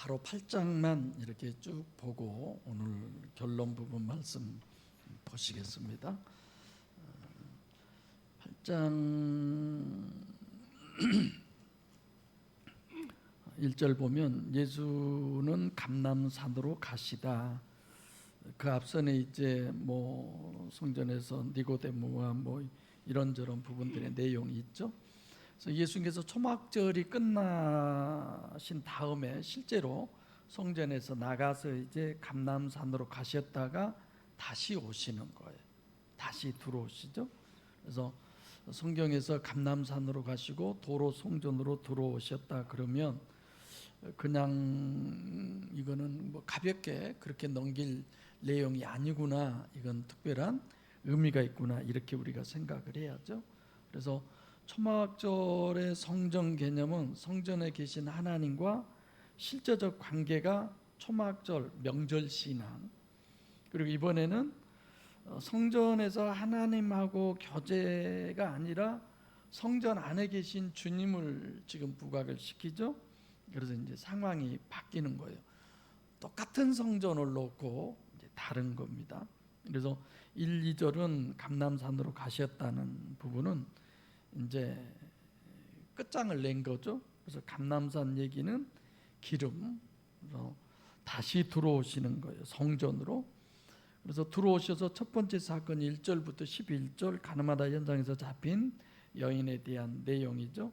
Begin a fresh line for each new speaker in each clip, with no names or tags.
바로 8장만 이렇게 쭉 보고 오늘 결론 부분 말씀 보시겠습니다. 8장 1절 보면 예수는 감람산으로 가시다. 그 앞선에 이제 성전에서 니고데모와 이런저런 부분들의 내용이 있죠. 그래서 예수님께서 초막절이 끝나신 다음에 실제로 성전에서 나가서 이제 감람산으로 가셨다가 다시 오시는 거예요. 다시 들어오시죠. 그래서 성경에서 감람산으로 가시고 도로 성전으로 들어오셨다 그러면 그냥 이거는 가볍게 그렇게 넘길 내용이 아니구나, 이건 특별한 의미가 있구나, 이렇게 우리가 생각을 해야죠. 그래서 초막절의 성전 개념은 성전에 계신 하나님과 실제적 관계가 초막절 명절 신앙, 그리고 이번에는 성전에서 하나님하고 교제가 아니라 성전 안에 계신 주님을 지금 부각을 시키죠. 그래서 이제 상황이 바뀌는 거예요. 똑같은 성전을 놓고 이제 다른 겁니다. 그래서 1, 2절은 감람산으로 가셨다는 부분은 이제 끝장을 낸 거죠. 그래서 감람산 얘기는 기름, 그래서 다시 들어오시는 거예요, 성전으로. 그래서 들어오셔서 첫 번째 사건 1절부터 11절 가늠하다 현장에서 잡힌 여인에 대한 내용이죠.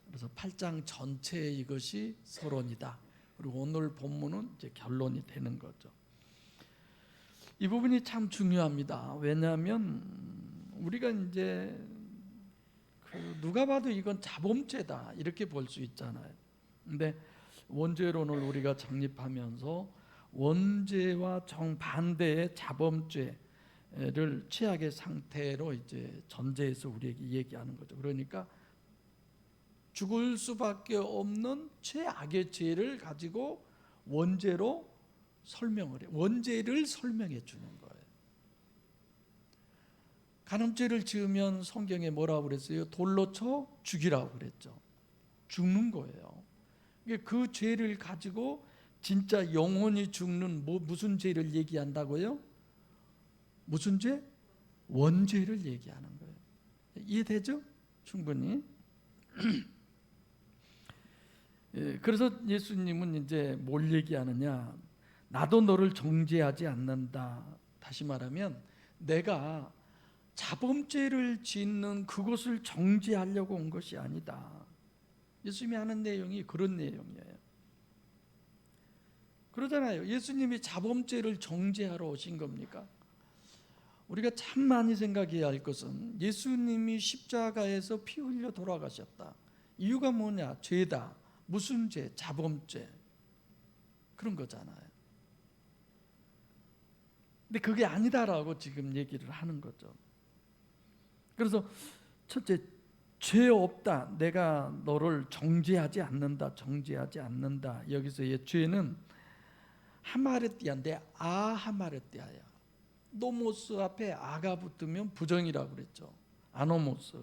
그래서 8장 전체 이것이 서론이다. 그리고 오늘 본문은 이제 결론이 되는 거죠. 이 부분이 참 중요합니다. 왜냐하면 우리가 이제 누가 봐도 이건 자범죄다 이렇게 볼 수 있잖아요. 근데 원죄론을 우리가 정립하면서 원죄와 정반대의 자범죄를 최악의 상태로 이제 전제해서 우리에게 얘기하는 거죠. 그러니까 죽을 수밖에 없는 최악의 죄를 가지고 원죄로 설명을 해. 원죄를 설명해 주는 거예요. 간음죄를 지으면 성경에 뭐라고 그랬어요? 돌로 쳐 죽이라고 그랬죠. 죽는 거예요. 그 죄를 가지고 진짜 영원히 죽는 무슨 죄를 얘기한다고요? 무슨 죄? 원죄를 얘기하는 거예요. 이해되죠? 충분히. 그래서 예수님은 이제 뭘 얘기하느냐? 나도 너를 정죄하지 않는다. 다시 말하면 내가 자범죄를 짓는 그것을 정죄하려고 온 것이 아니다. 예수님이 하는 내용이 그런 내용이에요. 그러잖아요. 예수님이 자범죄를 정죄하러 오신 겁니까? 우리가 참 많이 생각해야 할 것은 예수님이 십자가에서 피 흘려 돌아가셨다. 이유가 뭐냐? 죄다. 무슨 죄? 자범죄. 그런 거잖아요. 근데 그게 아니다라고 지금 얘기를 하는 거죠. 그래서 첫째, 죄 없다. 내가 너를 정죄하지 않는다. 정죄하지 않는다. 여기서의 죄는 하마르띠아인데 아하마르띠아야. 노모스 앞에 아가 붙으면 부정이라고 그랬죠. 아노모스.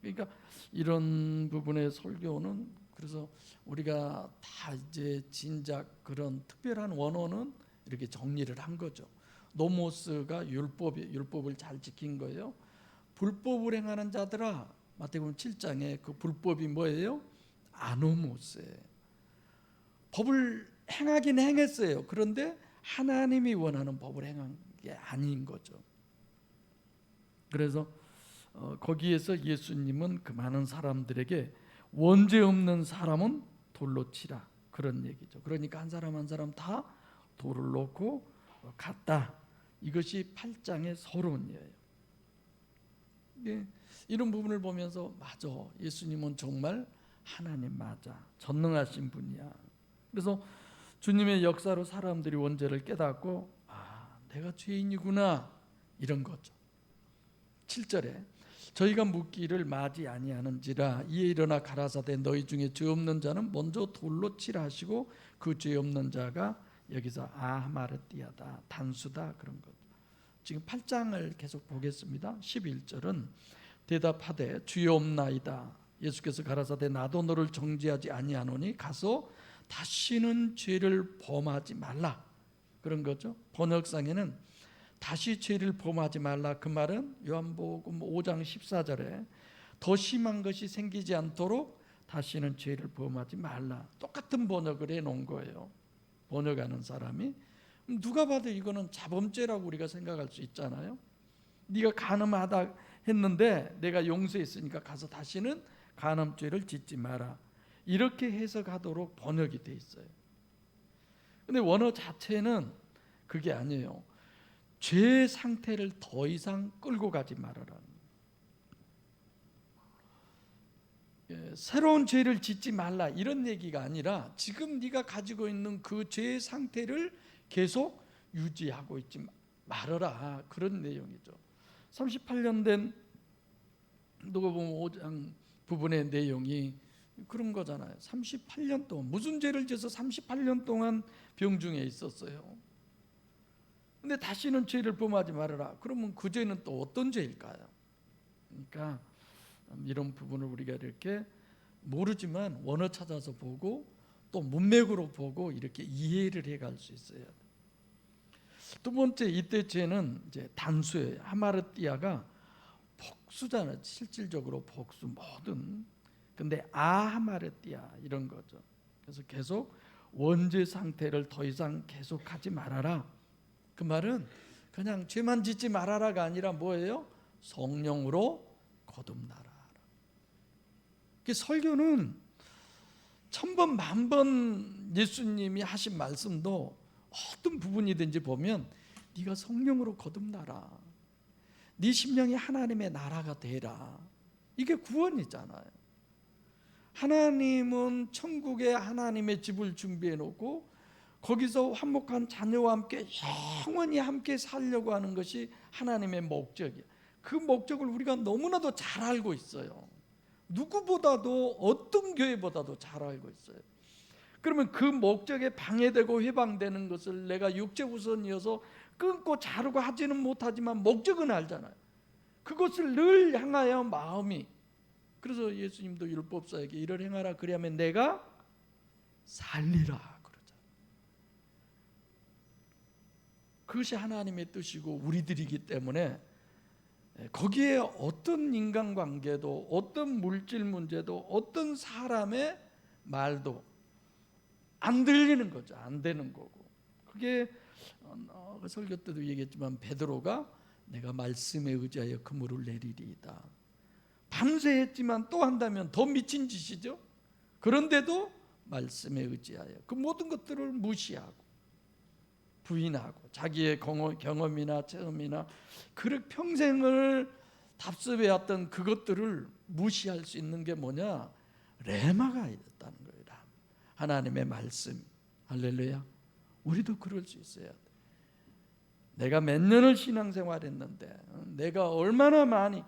그러니까 이런 부분의 설교는, 그래서 우리가 다 이제 진작 그런 특별한 원어는 이렇게 정리를 한 거죠. 노모스가 율법을 잘 지킨 거예요. 불법을 행하는 자들아, 마태복음 7장에 그 불법이 뭐예요? 아노모스예요. 법을 행하긴 행했어요. 그런데 하나님이 원하는 법을 행한 게 아닌 거죠. 그래서 거기에서 예수님은 그 많은 사람들에게 원죄 없는 사람은 돌로 치라, 그런 얘기죠. 그러니까 한 사람 한 사람 다 돌을 놓고 갔다. 이것이 8장의 서론이에요. 이런 부분을 보면서 맞아, 예수님은 정말 하나님 맞아, 전능하신 분이야. 그래서 주님의 역사로 사람들이 원죄를 깨닫고 내가 죄인이구나, 이런 거죠. 7절에 저희가 묻기를 마지 아니하는지라 이에 일어나 가라사대 너희 중에 죄 없는 자는 먼저 돌로 치라 하시고 그 죄 없는 자가 여기서 아하마르띠아다, 단수다, 그런 거죠. 지금 8장을 계속 보겠습니다. 11절은 대답하되 주여 없나이다. 예수께서 가라사대 나도 너를 정죄하지 아니하노니 가서 다시는 죄를 범하지 말라 그런 거죠. 번역상에는 다시 죄를 범하지 말라 그 말은 요한복음 5장 14절에 더 심한 것이 생기지 않도록 다시는 죄를 범하지 말라. 똑같은 번역을 해놓은 거예요. 번역하는 사람이. 누가 봐도 이거는 자범죄라고 우리가 생각할 수 있잖아요. 네가 간음하다 했는데 내가 용서했으니까 가서 다시는 간음죄를 짓지 마라. 이렇게 해석하도록 번역이 돼 있어요. 근데 원어 자체는 그게 아니에요. 죄 상태를 더 이상 끌고 가지 말아라. 새로운 죄를 짓지 말라 이런 얘기가 아니라 지금 네가 가지고 있는 그 죄의 상태를 계속 유지하고 있지 말아라 그런 내용이죠. 38년 된 누가복음 5장 부분의 내용이 그런 거잖아요. 38년 동안 무슨 죄를 져서 38년 동안 병중에 있었어요. 근데 다시는 죄를 범하지 말아라. 그러면 그 죄는 또 어떤 죄일까요? 그러니까 이런 부분을 우리가 이렇게 모르지만 원어 찾아서 보고 또 문맥으로 보고 이렇게 이해를 해갈 수 있어야 돼요. 두 번째 이때 죄는 이제 단수예요. 하마르띠아가 복수잖아요. 실질적으로 복수 모든. 근데 아하마르띠아 이런 거죠. 그래서 계속 원죄 상태를 더 이상 계속하지 말아라. 그 말은 그냥 죄만 짓지 말아라가 아니라 뭐예요? 성령으로 거듭나라. 그 설교는 1000번 만번 예수님이 하신 말씀도 어떤 부분이든지 보면 네가 성령으로 거듭나라. 네 심령이 하나님의 나라가 되라. 이게 구원이잖아요. 하나님은 천국에 하나님의 집을 준비해 놓고 거기서 화목한 자녀와 함께 영원히 함께 살려고 하는 것이 하나님의 목적이에요. 그 목적을 우리가 너무나도 잘 알고 있어요. 누구보다도 어떤 교회보다도 잘 알고 있어요. 그러면 그 목적에 방해되고 회방되는 것을 내가 육체 우선이어서 끊고 자르고 하지는 못하지만 목적은 알잖아요. 그것을 늘 향하여 마음이, 그래서 예수님도 율법사에게 이를 행하라 그리하면 내가 살리라 그러잖아요. 그것이 하나님의 뜻이고 우리들이기 때문에 거기에 어떤 인간관계도 어떤 물질 문제도 어떤 사람의 말도 안 들리는 거죠. 안 되는 거고. 그게 설교 때도 얘기했지만 베드로가 내가 말씀에 의지하여 그물을 내리리이다. 밤새 했지만 또 한다면 더 미친 짓이죠. 그런데도 말씀에 의지하여 그 모든 것들을 무시하고 부인하고 자기의 경험이나 체험이나 그 평생을 답습해왔던 그것들을 무시할 수 있는 게 뭐냐? 레마가 있다는 거예요. 하나님의 말씀. 할렐루야. 우리도 그럴 수 있어야 돼. 내가 몇 년을 신앙생활했는데 내가 얼마나 많이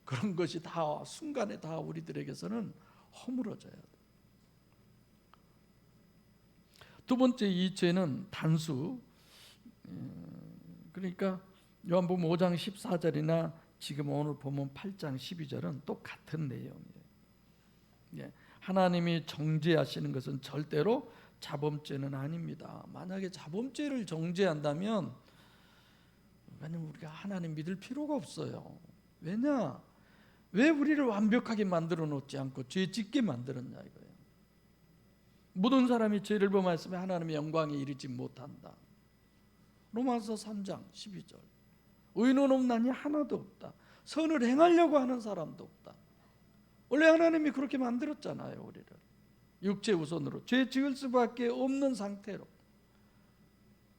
그런 것이 다 순간에 다 우리들에게서는 허물어져야 돼. 두 번째 이 죄는 단수. 그러니까 요한복음 5장 14절이나 지금 오늘 보면 8장 12절은 똑같은 내용이에요. 하나님이 정죄하시는 것은 절대로 자범죄는 아닙니다. 만약에 자범죄를 정죄한다면 우리가 하나님 믿을 필요가 없어요. 왜냐? 왜 우리를 완벽하게 만들어 놓지 않고 죄 짓게 만들었냐 이거예요. 모든 사람이 죄를 범하였으면 하나님의 영광에 이르지 못한다. 로마서 3장 12절. 의인은 없나니 하나도 없다. 선을 행하려고 하는 사람도 없다. 원래 하나님이 그렇게 만들었잖아요. 우리를 육체 우선으로 죄 지을 수밖에 없는 상태로.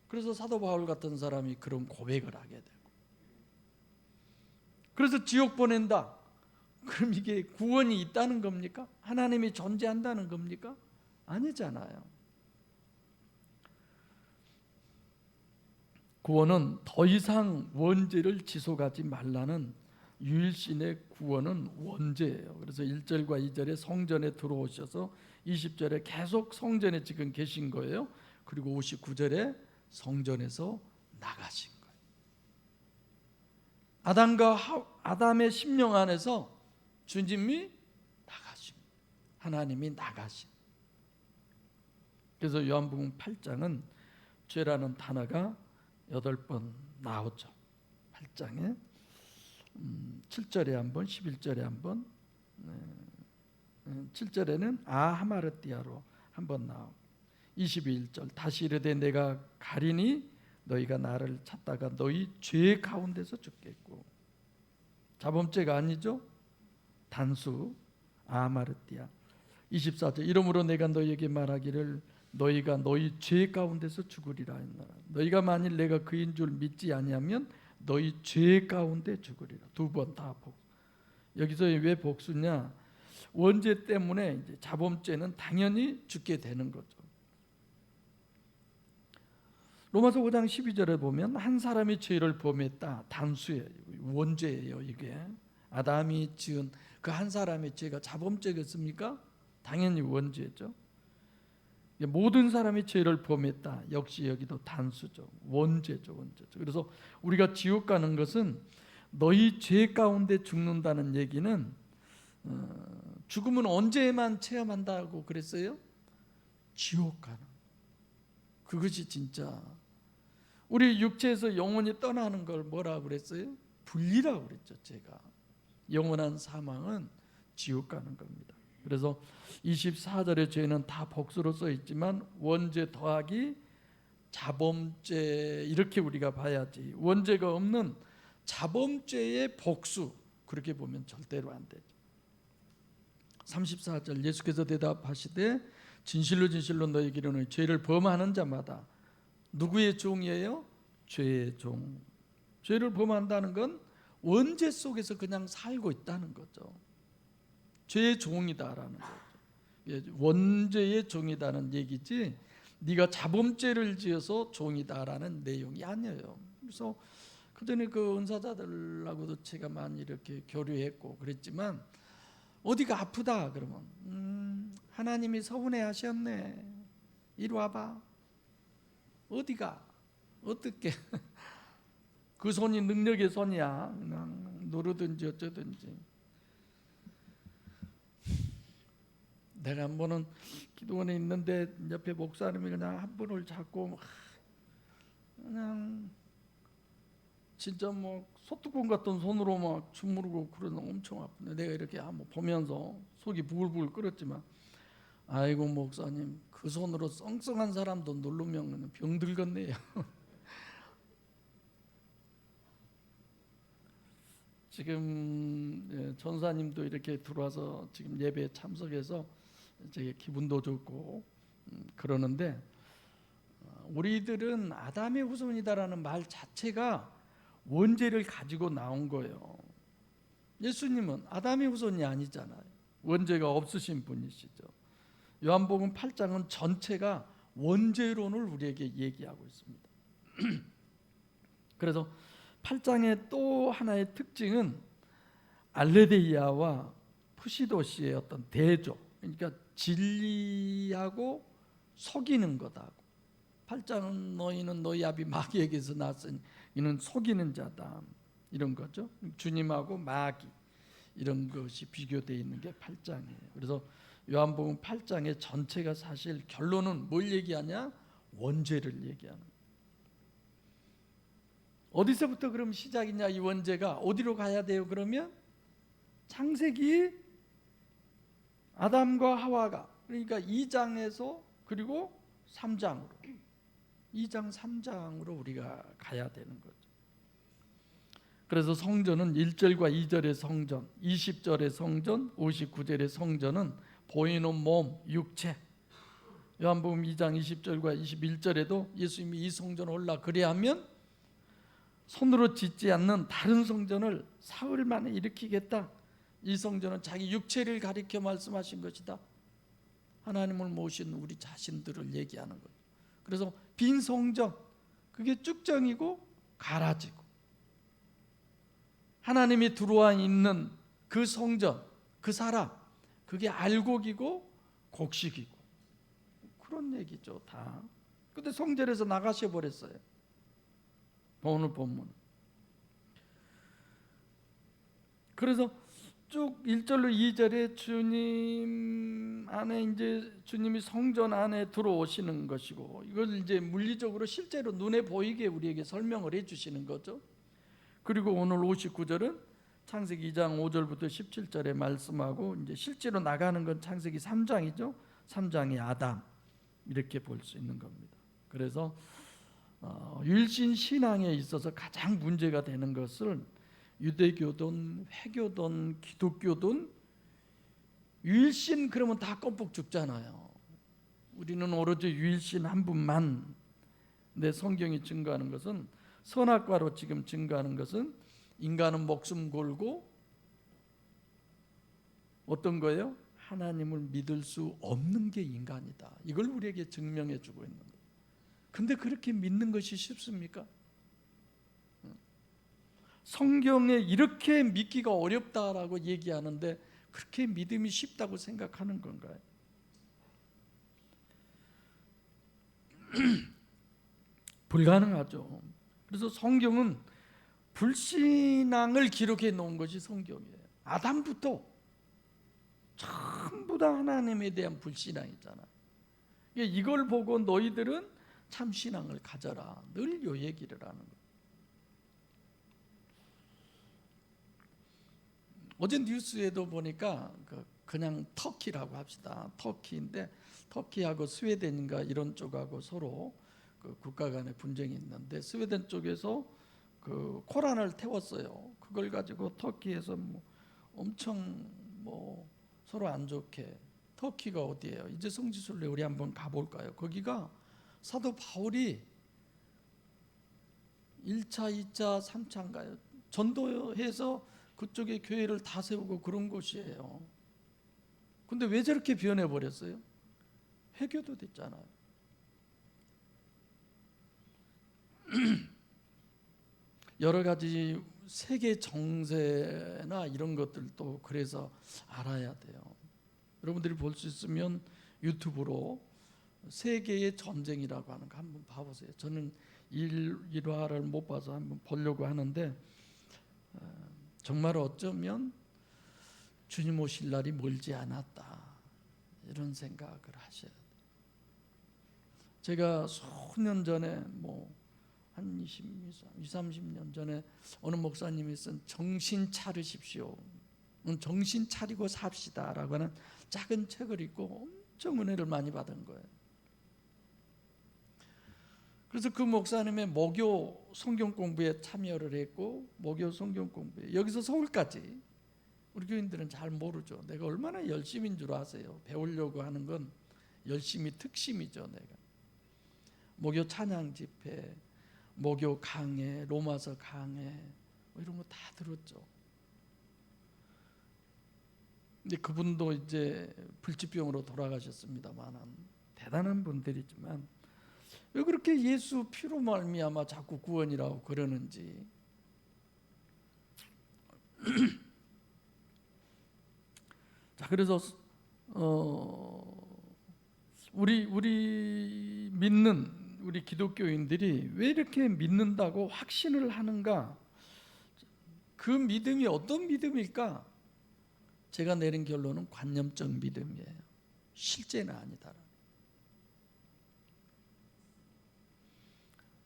그래서 사도 바울 같은 사람이 그런 고백을 하게 되고, 그래서 지옥 보낸다. 그럼 이게 구원이 있다는 겁니까? 하나님이 존재한다는 겁니까? 아니잖아요. 구원은 더 이상 원죄를 지속하지 말라는 유일신의 구원은 원죄예요. 그래서 1절과 2절에 성전에 들어오셔서 20절에 계속 성전에 지금 계신 거예요. 그리고 59절에 성전에서 나가신 거예요. 아담의 심령 안에서 주님이 나가신, 하나님이 나가신. 그래서 요한복음 8장은 죄라는 단어가 8번 나오죠. 8장에 7절에 한 번, 11절에 한 번, 7절에는 아하마르띠아로 한 번 나오고 22절 다시 이르되 내가 가리니 너희가 나를 찾다가 너희 죄 가운데서 죽겠고, 자범죄가 아니죠. 단수 아하마르띠아. 24절 이러므로 내가 너희에게 말하기를 너희가 너희 죄 가운데서 죽으리라 했노라. 너희가 만일 내가 그인 줄 믿지 아니하면 너희 죄 가운데 죽으리라. 두 번 다 복수. 여기서 왜 복수냐? 원죄 때문에 이제 자범죄는 당연히 죽게 되는 거죠. 로마서 5장 12절에 보면 한 사람이 죄를 범했다. 단수예요. 원죄예요. 이게 아담이 지은 그 한 사람의 죄가 자범죄겠습니까? 당연히 원죄죠. 모든 사람이 죄를 범했다. 역시 여기도 단수죠. 원죄죠. 원죄죠. 그래서 우리가 지옥 가는 것은 너희 죄 가운데 죽는다는 얘기는 죽음은 언제만 체험한다고 그랬어요? 지옥 가는. 그것이 진짜 우리 육체에서 영혼이 떠나는 걸 뭐라고 그랬어요? 분리라고 그랬죠. 제가 영원한 사망은 지옥 가는 겁니다. 그래서 24절의 죄는 다 복수로 써 있지만 원죄 더하기 자범죄 이렇게 우리가 봐야지, 원죄가 없는 자범죄의 복수 그렇게 보면 절대로 안 되죠. 34절 예수께서 대답하시되 진실로 진실로 너희에게 이르노니 죄를 범하는 자마다 누구의 종이에요? 죄의 종. 죄를 범한다는 건 원죄 속에서 그냥 살고 있다는 거죠. 죄의 종이다라는 거죠. 원죄의 종이다는 얘기지 네가 자범죄를 지어서 종이다라는 내용이 아니에요. 그래서 그전에 그 은사자들하고도 제가 많이 이렇게 교류했고 그랬지만 어디가 아프다 그러면 하나님이 서운해 하셨네. 이리 와봐. 어디가? 어떻게? 그 손이 능력의 손이야. 그냥 누르든지 어쩌든지. 내가 한 번은 기도원에 있는데 옆에 목사님이 그냥 한 분을 잡고 그냥 진짜 뭐 소뚜껑 같은 손으로 막 주무르고 그러는 엄청 아픈데 내가 이렇게 한번 보면서 속이 부글부글 끓었지만 아이고 목사님 그 손으로 썽썽한 사람도 누르면 병들겠네요. 지금 전사님도 이렇게 들어와서 지금 예배에 참석해서 되게 기분도 좋고 그러는데 우리들은 아담의 후손이다라는 말 자체가 원죄를 가지고 나온 거예요. 예수님은 아담의 후손이 아니잖아요. 원죄가 없으신 분이시죠. 요한복음 8장은 전체가 원죄론을 우리에게 얘기하고 있습니다. 그래서 8장의 또 하나의 특징은 알레데이아와 푸시도시의 어떤 대조, 그러니까 진리하고 속이는 거다. 8장은 너희는 너희 아비 마귀에게서 났으니 이는 속이는 자다 이런 거죠. 주님하고 마귀 이런 것이 비교되어 있는 게 8장이에요. 그래서 요한복음 8장의 전체가 사실 결론은 뭘 얘기하냐? 원죄를 얘기하는 거예요. 어디서부터 그럼 시작이냐? 이 원죄가 어디로 가야 돼요? 그러면 창세기 아담과 하와가 그러니까 2장에서 그리고 3장으로 2장 3장으로 우리가 가야 되는 거죠. 그래서 성전은 1절과 2절의 성전, 20절의 성전, 59절의 성전은 보이는 몸, 육체. 요한복음 2장 20절과 21절에도 예수님이 이 성전 올라 그리하면 손으로 짓지 않는 다른 성전을 사흘 만에 일으키겠다. 이 성전은 자기 육체를 가리켜 말씀하신 것이다. 하나님을 모신 우리 자신들을 얘기하는 거예요. 그래서 빈 성전 그게 쭉정이고 가라지고 하나님이 들어와 있는 그 성전 그 사람 그게 알곡이고 곡식이고 그런 얘기죠 다. 근데 성전에서 나가셔 버렸어요. 오늘 본문. 그래서 쭉 1절로 2절에 주님 안에 이제 주님이 성전 안에 들어오시는 것이고, 이걸 이제 물리적으로 실제로 눈에 보이게 우리에게 설명을 해 주시는 거죠. 그리고 오늘 59절은 창세기 2장 5절부터 17절에 말씀하고, 이제 실제로 나가는 건 창세기 3장이죠. 3장의 아담, 이렇게 볼 수 있는 겁니다. 그래서 유일신 신앙에 있어서 가장 문제가 되는 것을 유대교든 회교든 기독교든 유일신 그러면 다 껌뻑 죽잖아요. 우리는 오로지 유일신 한 분만. 내 성경이 증거하는 것은, 선악과로 지금 증거하는 것은, 인간은 목숨 걸고 어떤 거예요? 하나님을 믿을 수 없는 게 인간이다. 이걸 우리에게 증명해 주고 있는 거예요. 근데 그렇게 믿는 것이 쉽습니까? 성경에 이렇게 믿기가 어렵다라고 얘기하는데 그렇게 믿음이 쉽다고 생각하는 건가요? 불가능하죠. 그래서 성경은 불신앙을 기록해 놓은 것이 성경이에요. 아담부터 전부 다 하나님에 대한 불신앙이잖아요. 이걸 보고 너희들은 참 신앙을 가져라, 늘 이 얘기를 하는 거예요. 어제 뉴스에도 보니까 그냥 터키라고 합시다. 터키인데 터키하고 스웨덴인가 이런 쪽하고 서로 국가 간의 분쟁이 있는데, 스웨덴 쪽에서 코란을 태웠어요. 그걸 가지고 터키에서 엄청 서로 안 좋게. 터키가 어디예요? 이제 성지순례 우리 한번 가볼까요? 거기가 사도 바울이 1차, 2차, 3차인가요? 전도해서 그쪽에 교회를 다 세우고 그런 곳이에요. 근데 왜 저렇게 변해버렸어요? 회교도 됐잖아요. 여러 가지 세계 정세나 이런 것들도 그래서 알아야 돼요. 여러분들이 볼 수 있으면 유튜브로 세계의 전쟁이라고 하는 거 한번 봐보세요. 저는 일화를 못 봐서 한번 보려고 하는데, 정말 어쩌면 주님 오실 날이 멀지 않았다, 이런 생각을 하셔야 돼요. 제가 수년 전에 한 20, 30년 전에 어느 목사님이 쓴 정신 차리십시오, 정신 차리고 삽시다 라고 하는 작은 책을 읽고 엄청 은혜를 많이 받은 거예요. 그래서 그 목사님의 목요 성경 공부에 참여를 했고, 목요 성경 공부에 여기서 서울까지, 우리 교인들은 잘 모르죠. 내가 얼마나 열심인 줄 아세요? 배우려고 하는 건 열심히 특심이죠. 내가 목요 찬양 집회, 목요 강해, 로마서 강해 이런 거 다 들었죠. 근데 그분도 이제 불치병으로 돌아가셨습니다만, 대단한 분들이지만 왜 그렇게 예수 피로 말미암아 자꾸 구원이라고 그러는지. 자, 그래서 우리 믿는 우리 기독교인들이 왜 이렇게 믿는다고 확신을 하는가? 그 믿음이 어떤 믿음일까? 제가 내린 결론은 관념적 믿음이에요. 실제는 아니다.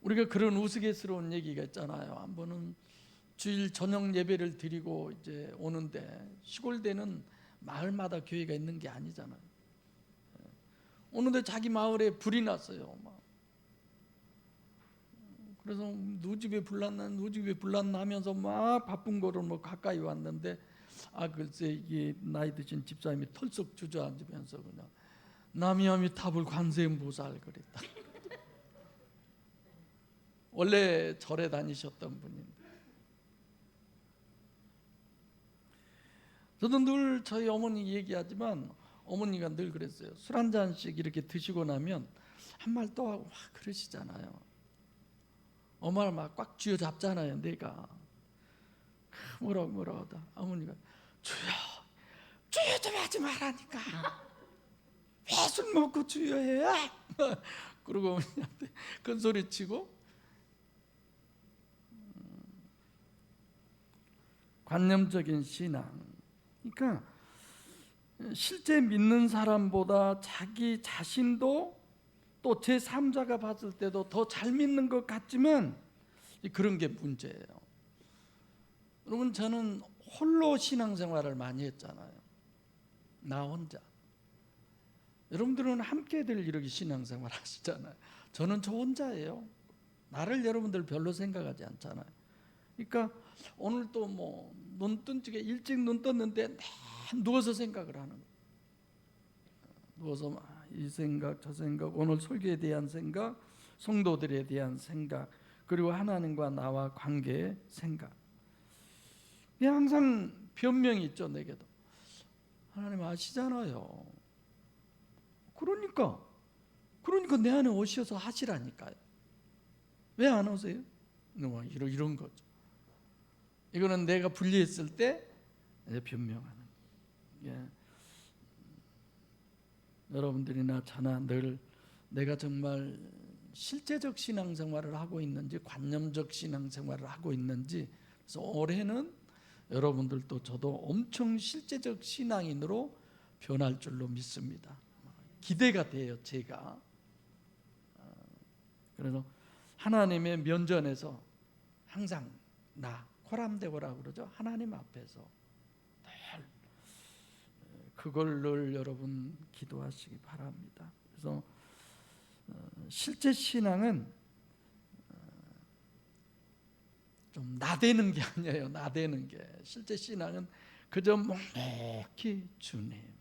우리가 그런 우스갯스러운 얘기가 있잖아요. 한 번은 주일 저녁 예배를 드리고 이제 오는데, 시골대는 마을마다 교회가 있는 게 아니잖아요. 오는데 자기 마을에 불이 났어요. 그래서 누구 집에 불났나 하면서 막 바쁜 거로 가까이 왔는데, 글쎄 이게 나이 드신 집사님이 털썩 주저앉으면서 그냥 남이아미타불 관세음보살 그랬다. 원래 절에 다니셨던 분인데. 저도 늘 저희 어머니 얘기하지만, 어머니가 늘 그랬어요. 술 한 잔씩 이렇게 드시고 나면 한 말 또 하고 막 그러시잖아요. 엄마를 막 꽉 쥐어 잡잖아요. 내가 뭐라고 하다 어머니가 주여 좀 하지 말라니까. 왜 술 먹고 주여해? 그러고 어머니한테 큰 소리 치고. 관념적인 신앙. 그러니까 실제 믿는 사람보다 자기 자신도 또 제3자가 봤을 때도 더 잘 믿는 것 같지만 그런 게 문제예요. 여러분, 저는 홀로 신앙생활을 많이 했잖아요. 나 혼자. 여러분들은 함께들 이렇게 신앙생활 하시잖아요. 저는 저 혼자예요. 나를 여러분들 별로 생각하지 않잖아요. 그러니까 오늘 또 뭐 눈 뜬 지게 일찍 눈 떴는데 누워서 생각을 하는 거예요. 누워서 이 생각 저 생각, 오늘 설교에 대한 생각, 성도들에 대한 생각, 그리고 하나님과 나와 관계의 생각. 항상 변명이 있죠. 내게도 하나님 아시잖아요. 그러니까 내 안에 오셔서 하시라니까요. 왜 안 오세요? 이런 거죠. 이거는 내가 분리했을 때 변명하는. 예. 여러분들이나 저나 늘 내가 정말 실제적 신앙생활을 하고 있는지 관념적 신앙생활을 하고 있는지. 그래서 올해는 여러분들도 저도 엄청 실제적 신앙인으로 변할 줄로 믿습니다. 기대가 돼요. 제가. 그래서 하나님의 면전에서 항상 코람데고라고 그러죠. 하나님 앞에서 늘 그걸 늘 여러분 기도하시기 바랍니다. 그래서 실제 신앙은 좀 나대는 게 아니에요. 나대는 게. 실제 신앙은 그저 묵묵히 주님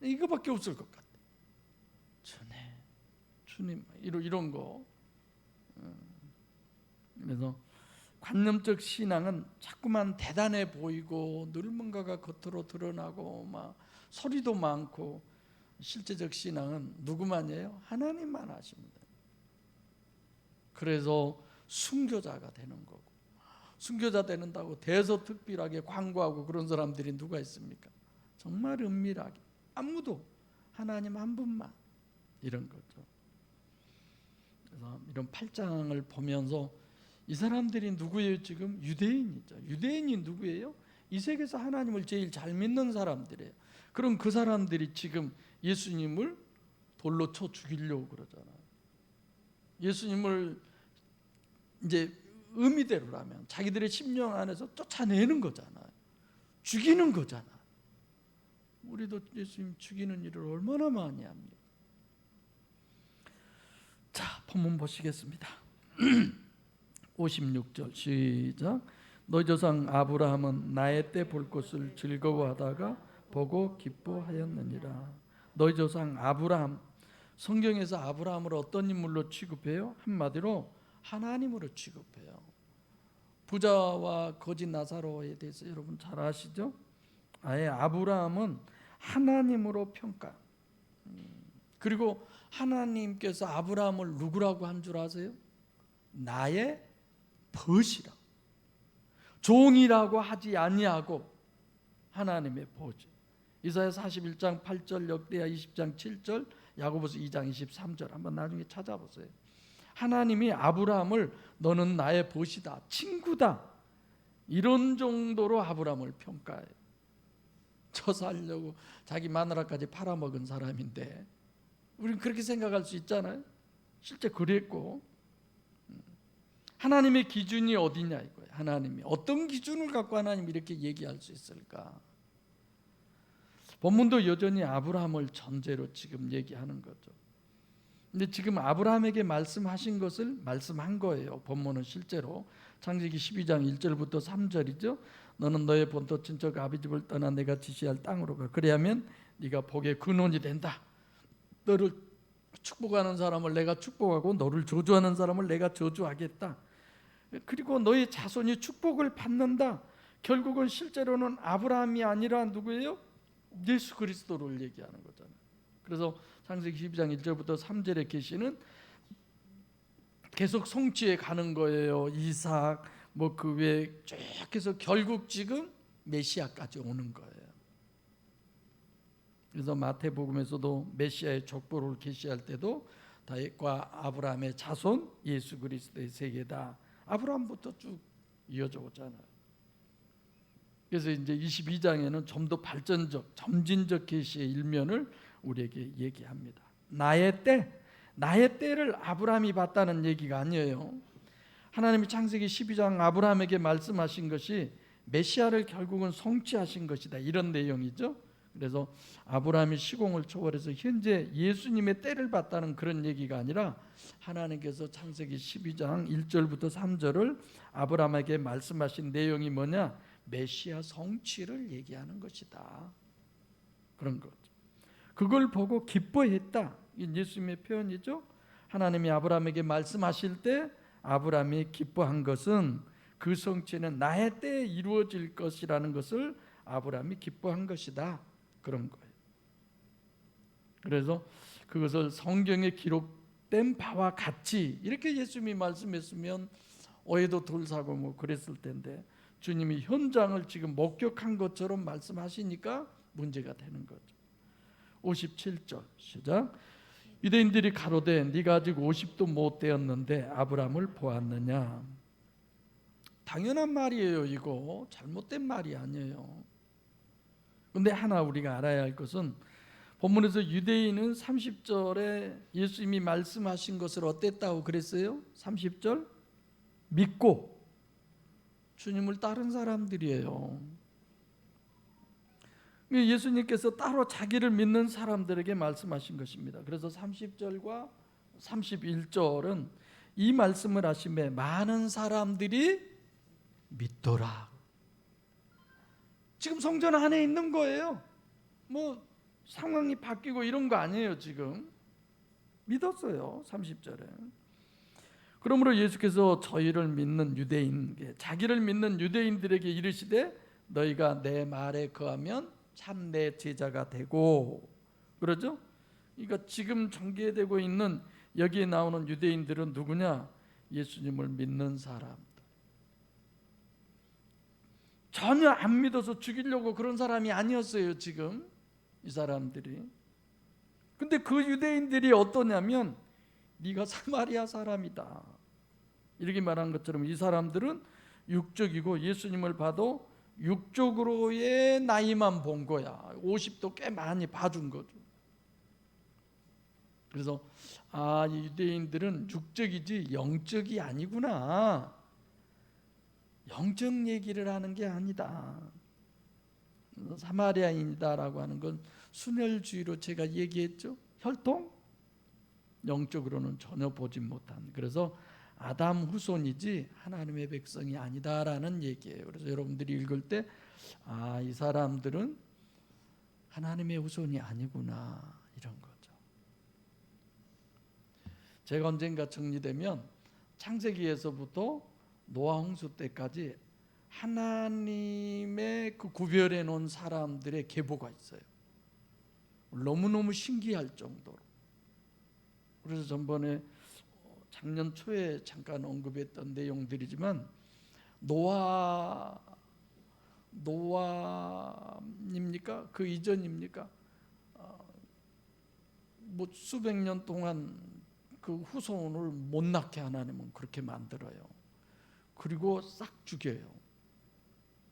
이거밖에 없을 것 같아요. 주님 이런 거. 그래서 관념적 신앙은 자꾸만 대단해 보이고 늘 뭔가가 겉으로 드러나고 막 소리도 많고, 실제적 신앙은 누구만이에요? 하나님만 하십니다. 그래서 순교자가 되는 거고, 순교자 되는다고 대서특필하게 광고하고 그런 사람들이 누가 있습니까? 정말 은밀하게 아무도, 하나님 한 분만, 이런 거죠. 그래서 이런 8장을 보면서 이 사람들이 누구예요? 지금 유대인이죠. 유대인이 누구예요? 이 세계에서 하나님을 제일 잘 믿는 사람들이에요. 그럼 그 사람들이 지금 예수님을 돌로 쳐 죽이려고 그러잖아요. 예수님을 이제 의미대로라면 자기들의 심령 안에서 쫓아내는 거잖아요. 죽이는 거잖아요. 우리도 예수님 죽이는 일을 얼마나 많이 합니까? 자, 본문 보시겠습니다. 56절 시작. 너희 조상 아브라함은 나의 때 볼 것을 즐거워하다가 보고 기뻐하였느니라. 너희 조상 아브라함, 성경에서 아브라함을 어떤 인물로 취급해요? 한마디로 하나님으로 취급해요. 부자와 거지 나사로에 대해서 여러분 잘 아시죠? 아예 아브라함은 하나님으로 평가. 그리고 하나님께서 아브라함을 누구라고 한 줄 아세요? 나의 벗이라. 종이라고 하지 아니하고 하나님의 벗. 이사야 41장 8절, 역대하 20장 7절, 야고보서 2장 23절 한번 나중에 찾아보세요. 하나님이 아브라함을 너는 나의 벗이다, 친구다, 이런 정도로 아브라함을 평가해요. 저 살려고 자기 마누라까지 팔아먹은 사람인데 우리는 그렇게 생각할 수 있잖아요. 실제 그랬고, 하나님의 기준이 어디냐 이거예요. 하나님이 어떤 기준을 갖고 하나님이 이렇게 얘기할 수 있을까? 본문도 여전히 아브라함을 전제로 지금 얘기하는 거죠. 근데 지금 아브라함에게 말씀하신 것을 말씀한 거예요. 본문은 실제로 창세기 12장 1절부터 3절이죠. 너는 너의 본토 친척 아비집을 떠나 내가 지시할 땅으로 가. 그래야면 네가 복의 근원이 된다. 너를 축복하는 사람을 내가 축복하고 너를 저주하는 사람을 내가 저주하겠다. 그리고 너의 자손이 축복을 받는다. 결국은 실제로는 아브라함이 아니라 누구예요? 예수 그리스도를 얘기하는 거잖아요. 그래서 창세기 12장 1절부터 3절의 계시는 계속 성취해 가는 거예요. 이삭 뭐 그 외에 쭉 해서 결국 지금 메시아까지 오는 거예요. 그래서 마태복음에서도 메시아의 족보를 계시할 때도 다윗과 아브라함의 자손 예수 그리스도의 세계다. 아브라함부터 쭉 이어져 오잖아요. 그래서 이제 22장에는 좀 더 발전적, 점진적 계시의 일면을 우리에게 얘기합니다. 나의 때를 아브라함이 봤다는 얘기가 아니에요. 하나님이 창세기 12장 아브라함에게 말씀하신 것이 메시아를 결국은 성취하신 것이다, 이런 내용이죠. 그래서 아브라함이 시공을 초월해서 현재 예수님의 때를 봤다는 그런 얘기가 아니라 하나님께서 창세기 12장 1절부터 3절을 아브라함에게 말씀하신 내용이 뭐냐? 메시아 성취를 얘기하는 것이다, 그런 거죠. 그걸 보고 기뻐했다, 이 예수님의 표현이죠. 하나님이 아브라함에게 말씀하실 때 아브라함이 기뻐한 것은 그 성취는 나의 때에 이루어질 것이라는 것을 아브라함이 기뻐한 것이다, 그런 거예요. 그래서 그것을 성경에 기록된 바와 같이 이렇게 예수님이 말씀했으면 오해도 덜 사고 뭐 그랬을 텐데, 주님이 현장을 지금 목격한 것처럼 말씀하시니까 문제가 되는 거죠. 57절 시작. 유대인들이 가로되 네가 아직 50도 못 되었는데 아브라함을 보았느냐. 당연한 말이에요. 이거 잘못된 말이 아니에요. 근데 하나 우리가 알아야 할 것은 본문에서 유대인은 30절에 예수님이 말씀하신 것을 어땠다고 그랬어요? 30절 믿고 주님을 따른 사람들이에요. 예수님께서 따로 자기를 믿는 사람들에게 말씀하신 것입니다. 그래서 30절과 31절은 이 말씀을 하심에 많은 사람들이 믿더라. 지금 성전 안에 있는 거예요. 뭐 상황이 바뀌고 이런 거 아니에요. 지금 믿었어요. 30절에. 그러므로 예수께서 저희를 믿는 유대인, 자기를 믿는 유대인들에게 이르시되 너희가 내 말에 거하면 참 내 제자가 되고, 그러죠? 그러니까 지금 전개되고 있는 여기에 나오는 유대인들은 누구냐? 예수님을 믿는 사람들. 전혀 안 믿어서 죽이려고 그런 사람이 아니었어요. 지금 이 사람들이. 근데 그 유대인들이 어떠냐면 네가 사마리아 사람이다, 이렇게 말한 것처럼 이 사람들은 육적이고 예수님을 봐도 육적으로의 나이만 본 거야. 50도 꽤 많이 봐준 거죠. 그래서 이 유대인들은 육적이지 영적이 아니구나, 영적 얘기를 하는 게 아니다, 사마리아인이다라고 하는 건 순혈주의로 제가 얘기했죠. 혈통? 영적으로는 전혀 보지 못한, 그래서 아담 후손이지 하나님의 백성이 아니다라는 얘기예요. 그래서 여러분들이 읽을 때 이 사람들은 하나님의 후손이 아니구나, 이런 거죠. 제가 언젠가 정리되면 창세기에서부터 노아 홍수 때까지 하나님의 그 구별해 놓은 사람들의 계보가 있어요. 너무너무 신기할 정도로. 그래서 전번에 작년 초에 잠깐 언급했던 내용들이지만 노아입니까? 그 이전입니까? 뭐 수백 년 동안 그 후손을 못 낳게 하나님은 그렇게 만들어요. 그리고 싹 죽여요.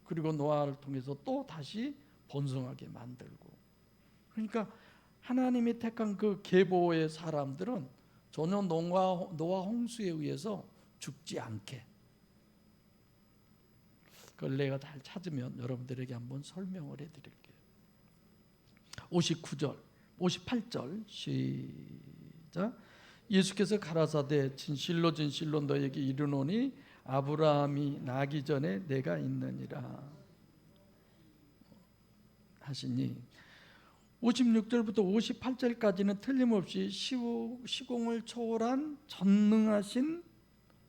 그리고 노아를 통해서 또 다시 번성하게 만들고. 그러니까 하나님이 택한 그 계보의 사람들은 전혀 노아 홍수에 의해서 죽지 않게, 그걸 내가 잘 찾으면 여러분들에게 한번 설명을 해드릴게요. 59절 58절 시작. 예수께서 가라사대 진실로 진실로 너에게 이르노니 아브라함이 나기 전에 내가 있느니라 하시니, 56절부터 58절까지는 틀림없이 시공을 초월한 전능하신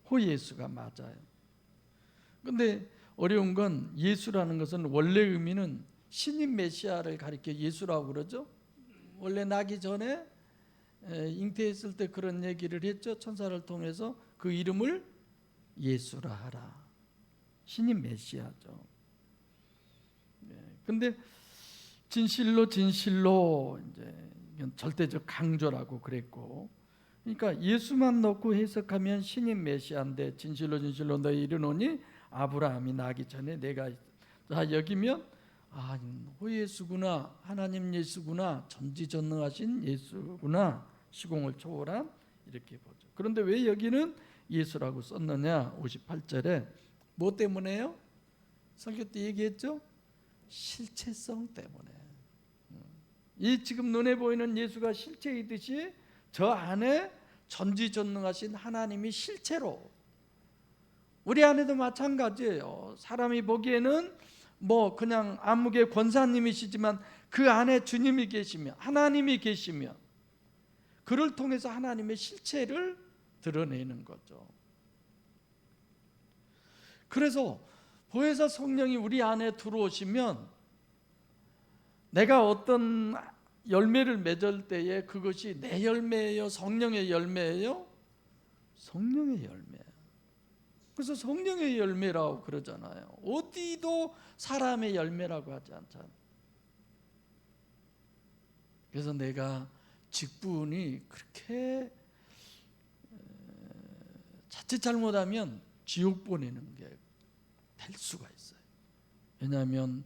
호 예수가 맞아요. 근데 어려운 건 예수라는 것은 원래 의미는 신인 메시아를 가리켜 예수라고 그러죠. 원래 나기 전에 잉태했을 때 그런 얘기를 했죠. 천사를 통해서 그 이름을 예수라 하라. 신인 메시아죠. 근데 진실로 진실로 이제 이건 절대적 강조라고 그랬고, 그러니까 예수만 넣고 해석하면 신인 메시아인데 진실로 진실로 너희 이르노니 아브라함이 나기 전에 내가 자, 여기면 호예수구나, 하나님 예수구나, 전지전능하신 예수구나, 시공을 초월한, 이렇게 보죠. 그런데 왜 여기는 예수라고 썼느냐? 58절에 뭐 때문에요? 설교 때 얘기했죠? 실체성 때문에. 이 지금 눈에 보이는 예수가 실체이듯이 저 안에 전지전능하신 하나님이 실체로, 우리 안에도 마찬가지예요. 사람이 보기에는 뭐 그냥 암흑의 권사님이시지만 그 안에 주님이 계시며 하나님이 계시며 그를 통해서 하나님의 실체를 드러내는 거죠. 그래서 보혜사 성령이 우리 안에 들어오시면 내가 어떤 열매를 맺을 때에 그것이 내 열매예요? 성령의 열매예요? 성령의 열매예요. 그래서 성령의 열매라고 그러잖아요. 어디도 사람의 열매라고 하지 않잖아요. 그래서 내가 직분이 그렇게 자칫 잘못하면 지옥 보내는 게 될 수가 있어요. 왜냐하면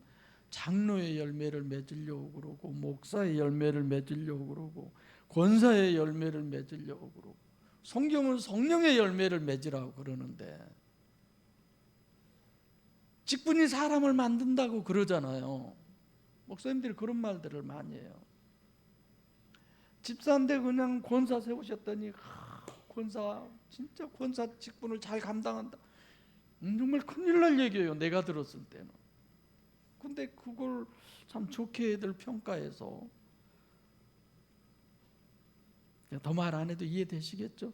장로의 열매를 맺으려고 그러고 목사의 열매를 맺으려고 그러고 권사의 열매를 맺으려고 그러고, 성경은 성령의 열매를 맺으라고 그러는데 직분이 사람을 만든다고 그러잖아요. 목사님들이 그런 말들을 많이 해요. 집사인데 그냥 권사 세우셨더니 권사 진짜 권사 직분을 잘 감당한다. 정말 큰일 날 얘기예요. 내가 들었을 때는. 근데 그걸 참 좋게 애들 평가해서, 더 말 안 해도 이해되시겠죠?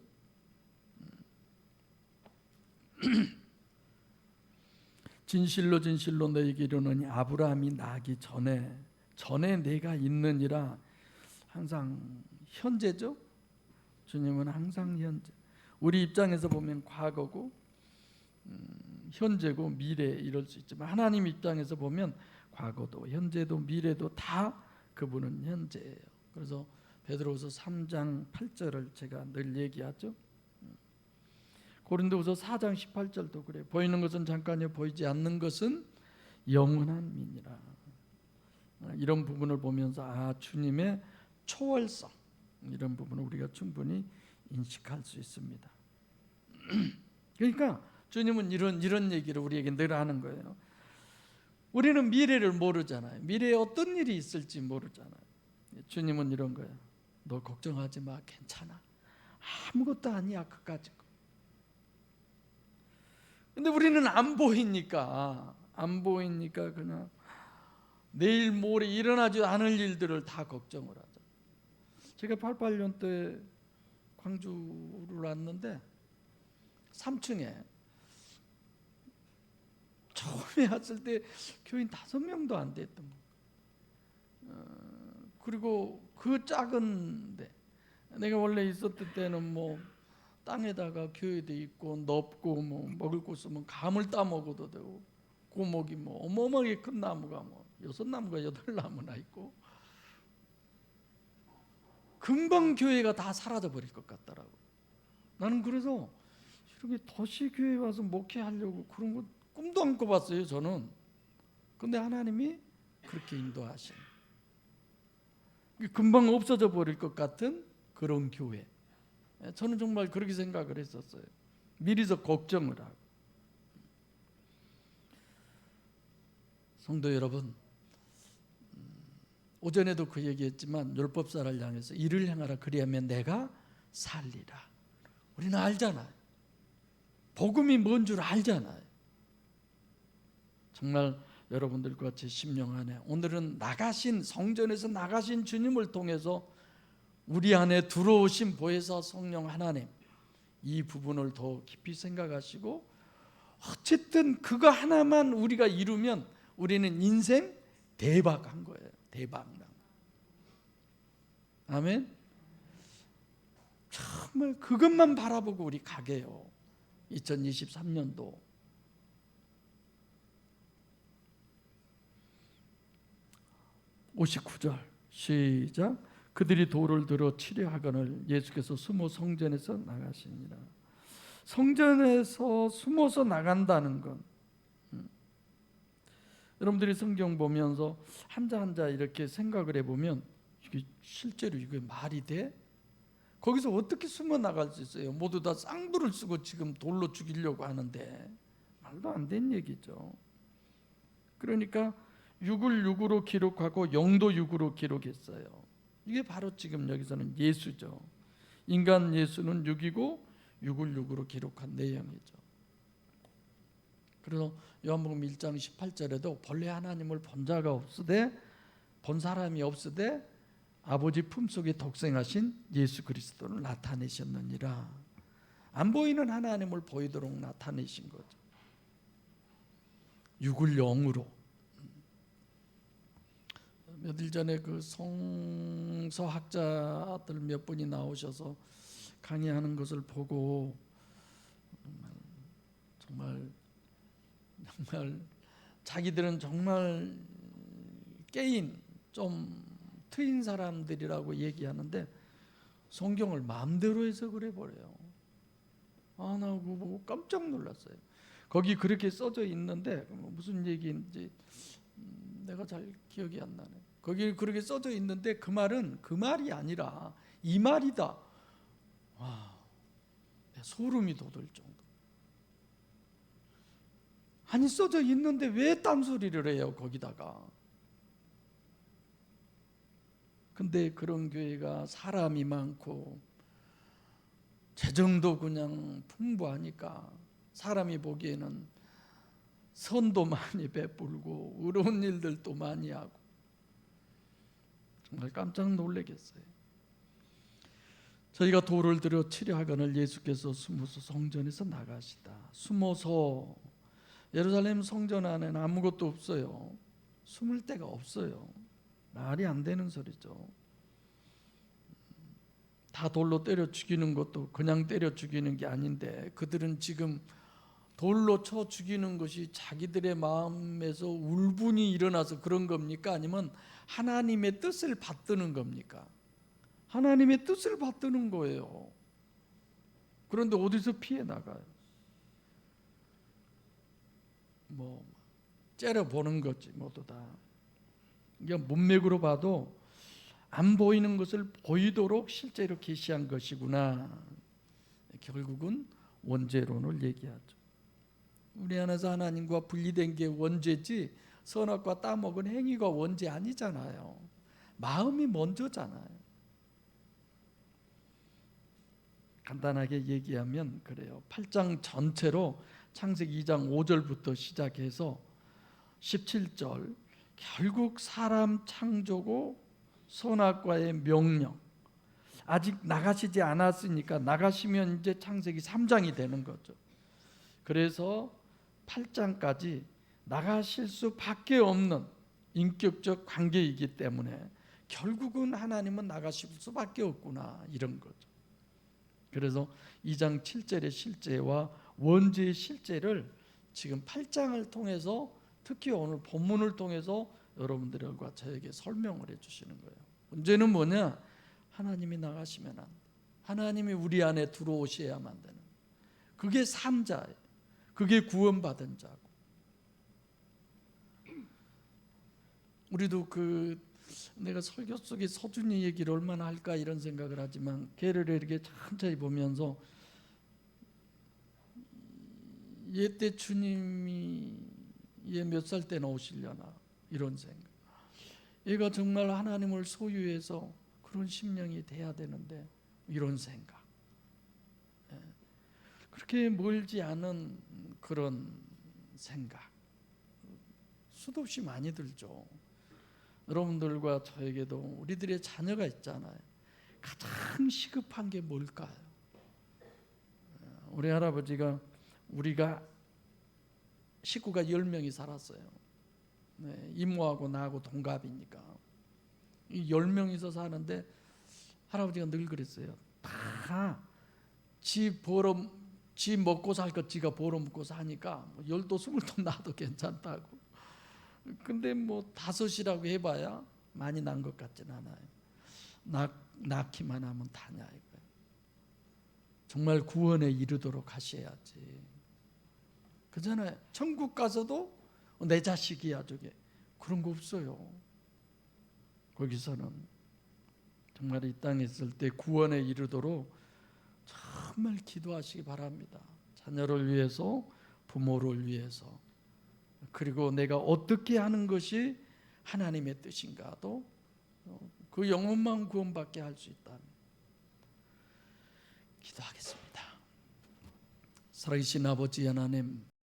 진실로 진실로 너희에게 이르노니 아브라함이 나기 전에 내가 있느니라. 항상 현재죠. 주님은 항상 현재. 우리 입장에서 보면 과거고 현재고 미래 이럴 수 있지만 하나님 입장에서 보면 과거도 현재도 미래도 다 그분은 현재예요. 그래서 베드로후서 3장 8절을 제가 늘 얘기하죠. 고린도후서 4장 18절도 그래요. 보이는 것은 잠깐이요 보이지 않는 것은 영원한 민이라. 이런 부분을 보면서 주님의 초월성, 이런 부분을 우리가 충분히 인식할 수 있습니다. 그러니까 주님은 이런 얘기를 우리에게 늘 하는 거예요. 우리는 미래를 모르잖아요. 미래에 어떤 일이 있을지 모르잖아요. 주님은 이런 거예요. 너 걱정하지 마, 괜찮아. 아무것도 아니야, 그까짓 거. 근데 우리는 안 보이니까 그냥 내일 모레 일어나지 않을 일들을 다 걱정을 하죠. 제가 88년 때 광주를 왔는데 3층에 처음에 왔을 때 교인 5명도 안 됐던 거. 그리고 그 작은데 내가 원래 있었을 때는 뭐 땅에다가 교회도 있고 넓고 뭐 먹을 거 있으면 감을 따 먹어도 되고, 고목이 뭐 어마어마하게 큰 나무가 뭐 6나무가 8나무나 있고, 금방 교회가 다 사라져 버릴 것 같더라고. 나는 그래서 이렇게 도시 교회 와서 목회하려고 그런 거 꿈도 안 꿔봤어요, 저는. 근데 하나님이 그렇게 인도하신, 금방 없어져 버릴 것 같은 그런 교회. 저는 정말 그렇게 생각을 했었어요. 미리서 걱정을 하고. 성도 여러분, 오전에도 그 얘기했지만 율법사를 향해서 이를 행하라 그리하면 내가 살리라. 우리는 알잖아요. 복음이 뭔 줄 알잖아요. 정말 여러분들과 같이 심령 안에 오늘은 나가신, 성전에서 나가신 주님을 통해서 우리 안에 들어오신 보혜사 성령 하나님, 이 부분을 더 깊이 생각하시고, 어쨌든 그거 하나만 우리가 이루면 우리는 인생 대박한 거예요. 대박난. 아멘. 정말 그것만 바라보고 우리 가게요. 2023년도. (59절) 시작. 그들이 돌을 들어 치려 하거늘 예수께서 숨어 성전에서 나가시니라. 성전에서 숨어서 나간다는 건 여러분들이 성경 보면서 한자 한자 이렇게 생각을 해보면 이게 실제로 이게 말이 돼? 거기서 어떻게 숨어 나갈 수 있어요? 모두 다 쌍불을 쓰고 지금 돌로 죽이려고 하는데 말도 안 되는 얘기죠. 그러니까 6을 6으로 기록하고 0도 6으로 기록했어요. 이게 바로 지금 여기서는 예수죠. 인간 예수는 6이고 6을 6으로 기록한 내용이죠. 그래서 요한복음 1장 18절에도 본래 하나님을 본 자가 없으되 본 사람이 없으되 아버지 품속에 독생하신 예수 그리스도를 나타내셨느니라. 안 보이는 하나님을 보이도록 나타내신 거죠. 6을 0으로. 며칠 전에 그 성서학자들 몇 분이 나오셔서 강의하는 것을 보고 정말 자기들은 정말 깨인 좀 트인 사람들이라고 얘기하는데 성경을 마음대로 해석을 해버려요. 나 그거 보고 깜짝 놀랐어요. 거기 그렇게 써져 있는데 무슨 얘기인지 내가 잘 기억이 안 나네. 거기 그렇게 써져 있는데 그 말은 그 말이 아니라 이 말이다. 와, 소름이 돋을 정도. 아니 써져 있는데 왜 딴소리를 해요 거기다가. 근데 그런 교회가 사람이 많고 재정도 그냥 풍부하니까 사람이 보기에는 선도 많이 베풀고 의로운 일들도 많이 하고 정말 깜짝 놀라겠어요. 저희가 돌을 들여 치려하거늘 예수께서 숨어서 성전에서 나가시다. 숨어서 예루살렘 성전 안에는 아무것도 없어요. 숨을 데가 없어요. 말이 안 되는 소리죠. 다 돌로 때려 죽이는 것도 그냥 때려 죽이는 게 아닌데 그들은 지금 돌로 쳐 죽이는 것이 자기들의 마음에서 울분이 일어나서 그런 겁니까? 아니면 하나님의 뜻을 받드는 겁니까? 하나님의 뜻을 받드는 거예요. 그런데 어디서 피해 나가요? 째려보는 거지 모두 다. 이게 문맥으로 봐도 안 보이는 것을 보이도록 실제로 계시한 것이구나. 결국은 원죄론을 얘기하죠. 우리 안에서 하나님과 분리된 게 원죄지 선악과 따먹은 행위가 원죄 아니잖아요. 마음이 먼저잖아요. 간단하게 얘기하면 그래요. 8장 전체로 창세기 2장 5절부터 시작해서 17절 결국 사람 창조고 선악과의 명령 아직 나가시지 않았으니까 나가시면 이제 창세기 3장이 되는 거죠. 그래서 8장까지 나가실 수밖에 없는 인격적 관계이기 때문에 결국은 하나님은 나가실 수밖에 없구나 이런 거죠. 그래서 2장 7절의 실제와 원죄의 실제를 지금 8장을 통해서 특히 오늘 본문을 통해서 여러분들과 저에게 설명을 해주시는 거예요. 문제는 뭐냐? 하나님이 나가시면 안 돼. 하나님이 우리 안에 들어오셔야만 되는. 그게 산 자예요. 그게 구원받은 자고. 우리도 내가 설교 속에 서준이 얘기를 얼마나 할까 이런 생각을 하지만 걔를 이렇게 천천히 보면서 옛때 주님이 얘 몇 살 때 나오시려나 이런 생각. 얘가 정말 하나님을 소유해서 그런 심령이 돼야 되는데 이런 생각. 그렇게 멀지 않은 그런 생각 수도 없이 많이 들죠. 여러분들과 저에게도 우리들의 자녀가 있잖아요. 가장 시급한 게 뭘까요? 우리 할아버지가 우리가 식구가 10명이 살았어요. 이모하고 나하고 동갑이니까 이 10명이서 사는데 할아버지가 늘 그랬어요. 다 지 먹고 살 것 지가 벌어먹고 사니까 10도 20도 나도 괜찮다고. 근데 5이라고 해봐야 많이 난 것 같진 않아요. 낳기만 하면 다냐 이거예요. 정말 구원에 이르도록 하셔야지. 그잖아요. 천국 가서도 내 자식이야 저게. 그런 거 없어요. 거기서는 정말 이 땅에 있을 때 구원에 이르도록 정말 기도하시기 바랍니다. 자녀를 위해서, 부모를 위해서, 그리고 내가 어떻게 하는 것이 하나님의 뜻인가도 그 영혼만 구원받게 할 수 있다면. 기도하겠습니다. 살아계신 아버지 하나님,